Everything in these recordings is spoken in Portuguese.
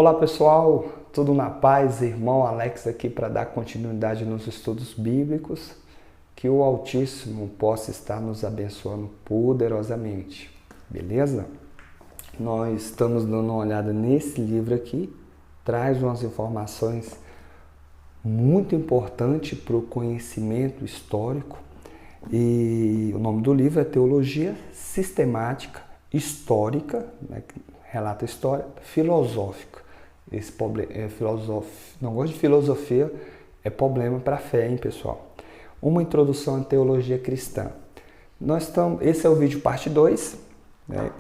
Olá pessoal, tudo na paz? Irmão Alex aqui para dar continuidade nos estudos bíblicos. Que o Altíssimo possa estar nos abençoando poderosamente, beleza? Nós estamos dando uma olhada nesse livro aqui, traz umas informações muito importantes para o conhecimento histórico e o nome do livro é Teologia Sistemática Histórica, né, que relata a história, filosófica. Esse problema não gosto de filosofia, é problema para a fé, hein, pessoal? Uma introdução à teologia cristã. Esse é o vídeo parte 2, né?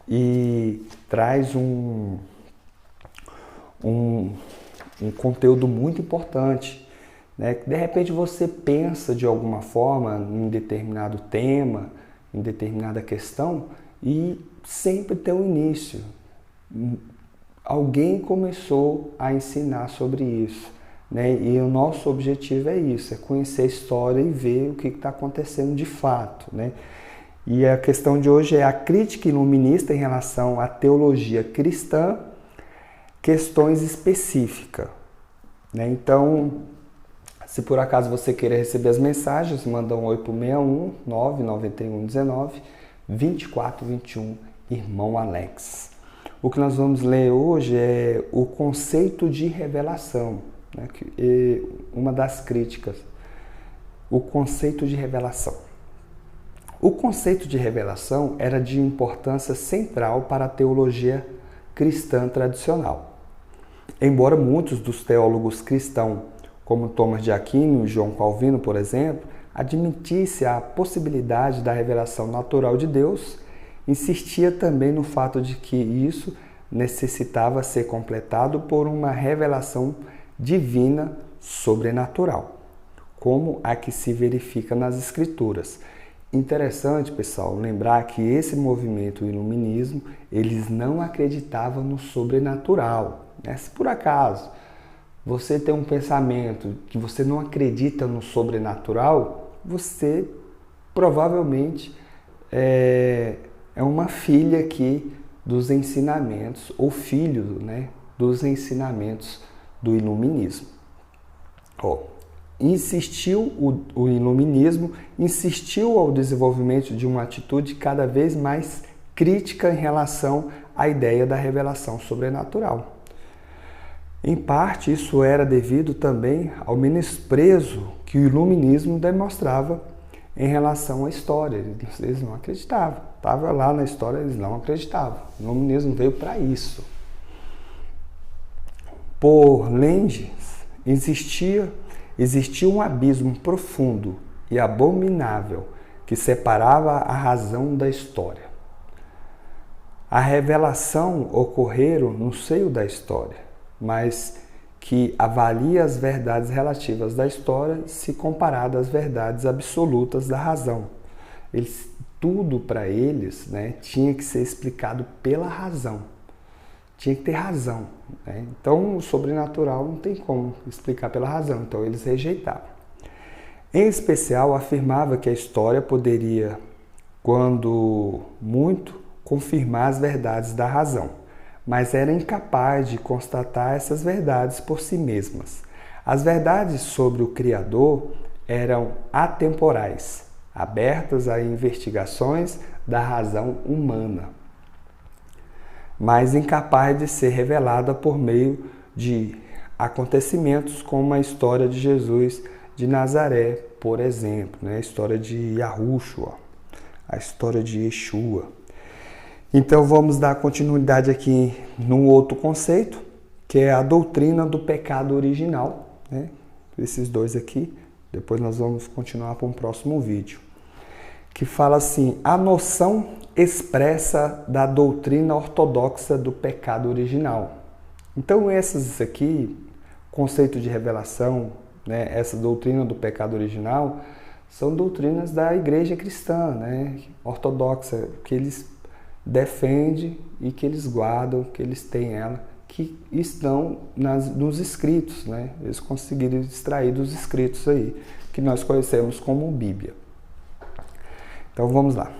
E traz um conteúdo muito importante, né? De repente você pensa de alguma forma em determinado tema, em determinada questão e sempre tem um início. Alguém começou a ensinar sobre isso, né? E o nosso objetivo é isso, é conhecer a história e ver o que está acontecendo de fato, né? E a questão de hoje é a crítica iluminista em relação à teologia cristã, questões específicas, né? Então, se por acaso você querer receber as mensagens, manda um oi para o 61 991 19 24 21, Irmão Alex. O que nós vamos ler hoje é o conceito de revelação, né? Uma das críticas, o conceito de revelação. O conceito de revelação era de importância central para a teologia cristã tradicional. Embora muitos dos teólogos cristãos, como Tomás de Aquino e João Calvino, por exemplo, admitissem a possibilidade da revelação natural de Deus, insistia também no fato de que isso necessitava ser completado por uma revelação divina sobrenatural, como a que se verifica nas Escrituras. Interessante, pessoal, lembrar que esse movimento iluminismo, eles não acreditavam no sobrenatural, né? Se por acaso você tem um pensamento que você não acredita no sobrenatural, você provavelmente é uma filha aqui dos ensinamentos, ou filho, né, dos ensinamentos do iluminismo. O iluminismo insistiu ao desenvolvimento de uma atitude cada vez mais crítica em relação à ideia da revelação sobrenatural. Em parte, isso era devido também ao menosprezo que o iluminismo demonstrava em relação à história. Eles não acreditavam. Estava lá na história, eles não acreditavam. O iluminismo veio para isso. Por Lendes, existia um abismo profundo e abominável que separava a razão da história. A revelação ocorreram no seio da história, mas que avalia as verdades relativas da história se comparada às verdades absolutas da razão. Tudo para eles, né, tinha que ser explicado pela razão. Tinha que ter razão, né? Então, o sobrenatural não tem como explicar pela razão, então eles rejeitavam. Em especial, afirmava que a história poderia, quando muito, confirmar as verdades da razão, mas era incapaz de constatar essas verdades por si mesmas. As verdades sobre o Criador eram atemporais, abertas a investigações da razão humana, mas incapaz de ser revelada por meio de acontecimentos como a história de Jesus de Nazaré, por exemplo, né? A história de Yahushua, a história de Yeshua. Então vamos dar continuidade aqui num outro conceito, que é a doutrina do pecado original, né? Esses dois aqui, depois nós vamos continuar para um próximo vídeo, que fala assim, a noção expressa da doutrina ortodoxa do pecado original. Então esses aqui, conceito de revelação, né, essa doutrina do pecado original, são doutrinas da igreja cristã, né, ortodoxa, que eles defendem e que eles guardam, que eles têm ela, que estão nos escritos, né, eles conseguiram extrair dos escritos aí, que nós conhecemos como Bíblia. Então vamos lá.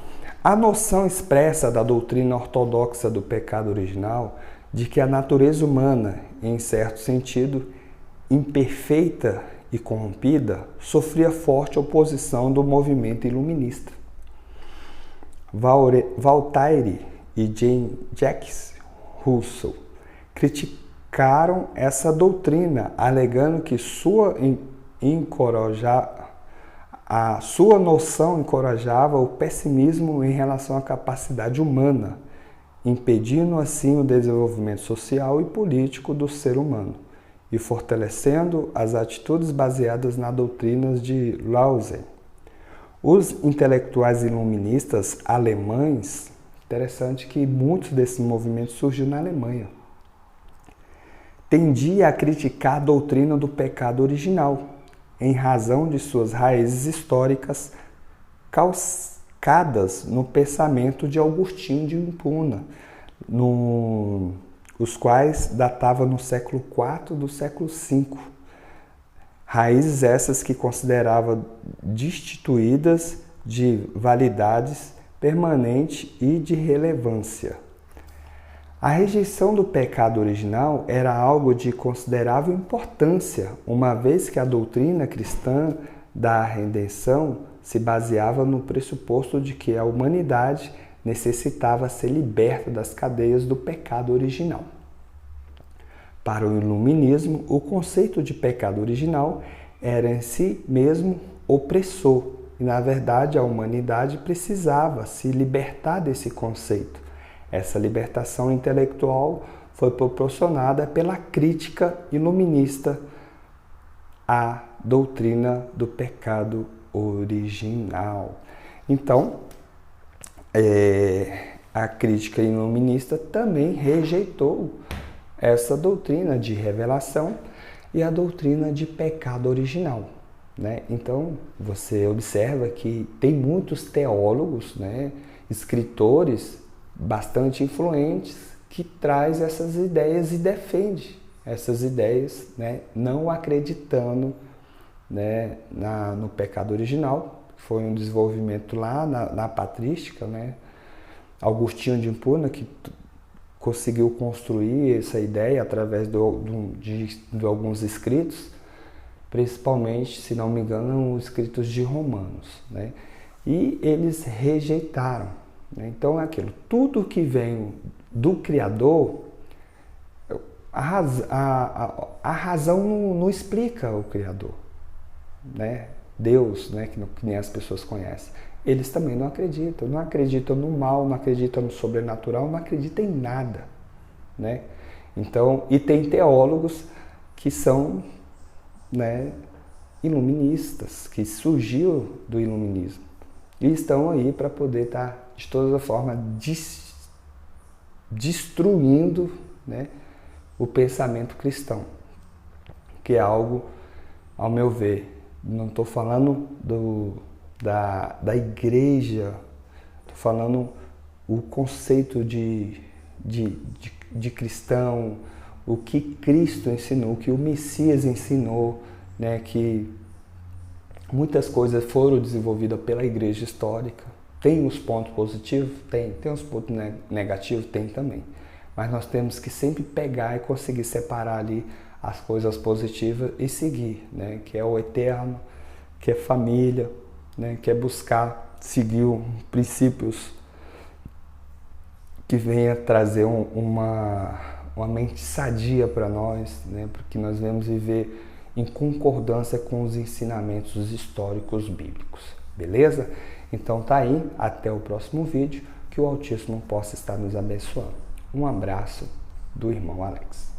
A noção expressa da doutrina ortodoxa do pecado original de que a natureza humana, em certo sentido, imperfeita e corrompida, sofria forte oposição do movimento iluminista. Voltaire e Jacques Rousseau criticaram essa doutrina, alegando que a sua noção encorajava o pessimismo em relação à capacidade humana, impedindo assim o desenvolvimento social e político do ser humano e fortalecendo as atitudes baseadas nas doutrinas de Lausanne. Os intelectuais iluministas alemães, interessante que muitos desses movimentos surgiram na Alemanha, tendiam a criticar a doutrina do pecado original, em razão de suas raízes históricas calcadas no pensamento de Agostinho de Hipona, os quais datavam no século IV do século V. Raízes essas que considerava destituídas de validades permanente e de relevância. A rejeição do pecado original era algo de considerável importância, uma vez que a doutrina cristã da redenção se baseava no pressuposto de que a humanidade necessitava ser liberta das cadeias do pecado original. Para o iluminismo, o conceito de pecado original era em si mesmo opressor, e na verdade a humanidade precisava se libertar desse conceito. Essa libertação intelectual foi proporcionada pela crítica iluminista à doutrina do pecado original. Então, a crítica iluminista também rejeitou essa doutrina de revelação e a doutrina de pecado original, né? Então, você observa que tem muitos teólogos, né, escritores bastante influentes que traz essas ideias e defende essas ideias, né, não acreditando, né, no pecado original. Foi um desenvolvimento lá na patrística, né? Agostinho de Hipona que conseguiu construir essa ideia através de alguns escritos, principalmente, se não me engano, os escritos de Romanos, né? E eles rejeitaram, né? Então é aquilo, tudo que vem do Criador, a razão não explica o Criador, né? Deus, né, que nem as pessoas conhecem. Eles também não acreditam no mal, não acreditam no sobrenatural, não acreditam em nada, né? Então, e tem teólogos que são, né, iluministas, que surgiu do iluminismo e estão aí para poder estar, de toda forma, destruindo, né, o pensamento cristão, que é algo, ao meu ver, não estou falando da igreja, estou falando o conceito de cristão, o que Cristo ensinou, o que o Messias ensinou, né, que muitas coisas foram desenvolvidas pela igreja histórica. Tem os pontos positivos? Tem os pontos negativos? Tem também. Mas nós temos que sempre pegar e conseguir separar ali as coisas positivas e seguir, né? Que é o eterno, que é família, né? Que é buscar seguir princípios que venha trazer uma mente sadia para nós, né? Porque nós devemos viver em concordância com os ensinamentos históricos bíblicos, beleza? Então tá aí, até o próximo vídeo, que o Altíssimo possa estar nos abençoando. Um abraço do irmão Alex.